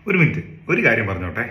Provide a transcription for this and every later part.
ഒരു മിനിറ്റ്, ഒരു കാര്യം പറഞ്ഞോട്ടെ.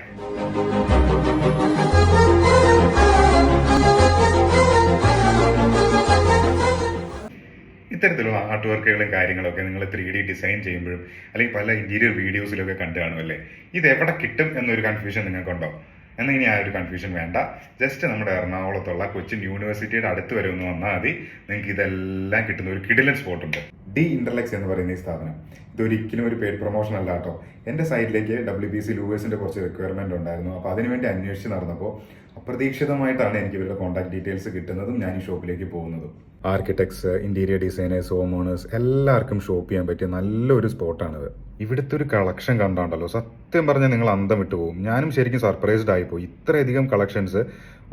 ഇത്തരത്തിലുള്ള ആർട്ട് വർക്കുകളും കാര്യങ്ങളൊക്കെ നിങ്ങൾ 3D ഡിസൈൻ ചെയ്യുമ്പോഴും അല്ലെങ്കിൽ പല ഇന്റീരിയർ വീഡിയോസിലൊക്കെ കണ്ടു കാണുമല്ലേ, ഇത് എവിടെ കിട്ടും എന്നൊരു കൺഫ്യൂഷൻ നിങ്ങൾക്കുണ്ടോ? എന്നാൽ ഇനി ആ ഒരു കൺഫ്യൂഷൻ വേണ്ട. ജസ്റ്റ് നമ്മുടെ എറണാകുളത്തുള്ള കൊച്ചിൻ യൂണിവേഴ്സിറ്റിയുടെ അടുത്ത് വരെ ഒന്ന് വന്നാൽ മതി. നിങ്ങൾക്ക് ഇതെല്ലാം കിട്ടുന്ന ഒരു കിടിലൻ സ്പോട്ടുണ്ട്. ഡി ഇന്റർലെക്സ് എന്ന് പറയുന്ന ഈ സ്ഥാപനം. ഇതൊരിക്കലും ഒരു പെയ്ഡ് പ്രൊമോഷൻ അല്ല കേട്ടോ. എൻ്റെ സൈറ്റിലേക്ക് WBC ലൂവേഴ്സിൻ്റെ കുറച്ച് റിക്വയർമെൻറ്റ് ഉണ്ടായിരുന്നു. അപ്പോൾ അതിനുവേണ്ടി അന്വേഷിച്ച് നടന്നപ്പോൾ അപ്രതീക്ഷിതമായിട്ടാണ് എനിക്ക് ഇവരുടെ കോൺടാക്ട് ഡീറ്റെയിൽസ് കിട്ടുന്നതും ഞാൻ ഈ ഷോപ്പിലേക്ക് പോകുന്നതും. ആർക്കിടെക്ട്സ്, ഇന്റീരിയർ ഡിസൈനേഴ്സ്, ഹോം എല്ലാവർക്കും ഷോപ്പ് ചെയ്യാൻ പറ്റിയ നല്ലൊരു സ്പോട്ടാണിത്. ഇവിടുത്തെ ഒരു കളക്ഷൻ കണ്ടാണ്ടല്ലോ, സത്യം പറഞ്ഞാൽ നിങ്ങൾ അന്തം വിട്ടു പോകും. ഞാനും ശരിക്കും സർപ്രൈസ്ഡ് ആയിപ്പോയി. ഇത്രയധികം കളക്ഷൻസ്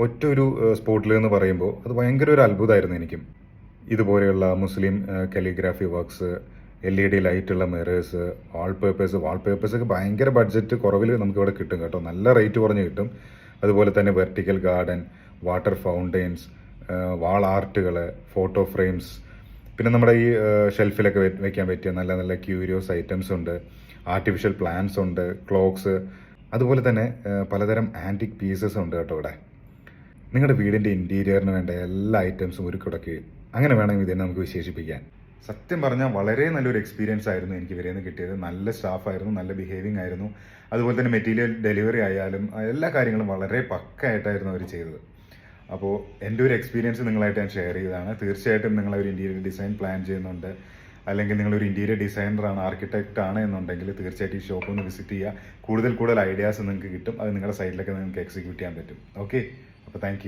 ഒറ്റ ഒരു സ്പോട്ടിൽ എന്ന് പറയുമ്പോൾ അത് ഭയങ്കര ഒരു അത്ഭുതമായിരുന്നു എനിക്കും. ഇതുപോലെയുള്ള മുസ്ലിം കലിഗ്രാഫി വർക്ക്സ്, LED ലൈറ്റുള്ള മിറേഴ്സ്, വാൾപേപ്പേഴ്സ് ഒക്കെ ഭയങ്കര ബഡ്ജറ്റ് കുറവിൽ നമുക്കിവിടെ കിട്ടും കേട്ടോ. നല്ല റേറ്റ് കുറഞ്ഞ് കിട്ടും. അതുപോലെ തന്നെ വെർട്ടിക്കൽ ഗാർഡൻ, വാട്ടർ ഫൗണ്ടെയിൻസ്, വാൾ ആർട്ടുകൾ, ഫോട്ടോ ഫ്രെയിംസ്, പിന്നെ നമ്മുടെ ഈ ഷെൽഫിലൊക്കെ വെക്കാൻ പറ്റിയ നല്ല നല്ല ക്യൂരിയോസ് ഐറ്റംസ് ഉണ്ട്. ആർട്ടിഫിഷ്യൽ പ്ലാന്റ്സ് ഉണ്ട്, ക്ലോക്സ്, അതുപോലെ തന്നെ പലതരം ആൻറ്റിക് പീസസ് ഉണ്ട് കേട്ടോ ഇവിടെ. നിങ്ങളുടെ വീടിൻ്റെ ഇൻറ്റീരിയറിന് വേണ്ട എല്ലാ ഐറ്റംസും ഒരു കുടക്ക്, അങ്ങനെ വേണമെങ്കിൽ ഇതിനെ നമുക്ക് വിശേഷിപ്പിക്കാൻ. സത്യം പറഞ്ഞാൽ വളരെ നല്ലൊരു എക്സ്പീരിയൻസ് ആയിരുന്നു എനിക്ക് ഇവരിൽ നിന്ന് കിട്ടിയത്. നല്ല സ്റ്റാഫായിരുന്നു, നല്ല ബിഹേവിങ് ആയിരുന്നു. അതുപോലെ തന്നെ മെറ്റീരിയൽ ഡെലിവറി ആയാലും എല്ലാ കാര്യങ്ങളും വളരെ പക്കയായിട്ടായിരുന്നു അവർ ചെയ്തത്. അപ്പോൾ എൻ്റെ ഒരു എക്സ്പീരിയൻസ് നിങ്ങളായിട്ട് ഞാൻ ഷെയർ ചെയ്തതാണ്. തീർച്ചയായിട്ടും നിങ്ങളൊരു ഇൻറ്റീരിയർ ഡിസൈൻ പ്ലാൻ ചെയ്യുന്നുണ്ട്, അല്ലെങ്കിൽ നിങ്ങളൊരു ഇൻറ്റീരിയർ ഡിസൈനറാണ്, ആർക്കിടെക്റ്റ് ആണ് എന്നുണ്ടെങ്കിൽ തീർച്ചയായിട്ടും ഈ ഷോപ്പ് ഒന്ന് വിസിറ്റ് ചെയ്യുക. കൂടുതൽ ഐഡിയാസ് നിങ്ങൾക്ക് കിട്ടും. അത് നിങ്ങളുടെ സൈറ്റിലൊക്കെ നിങ്ങൾക്ക് എക്സിക്യൂട്ട് ചെയ്യാൻ പറ്റും. ഓക്കെ, അപ്പോൾ താങ്ക്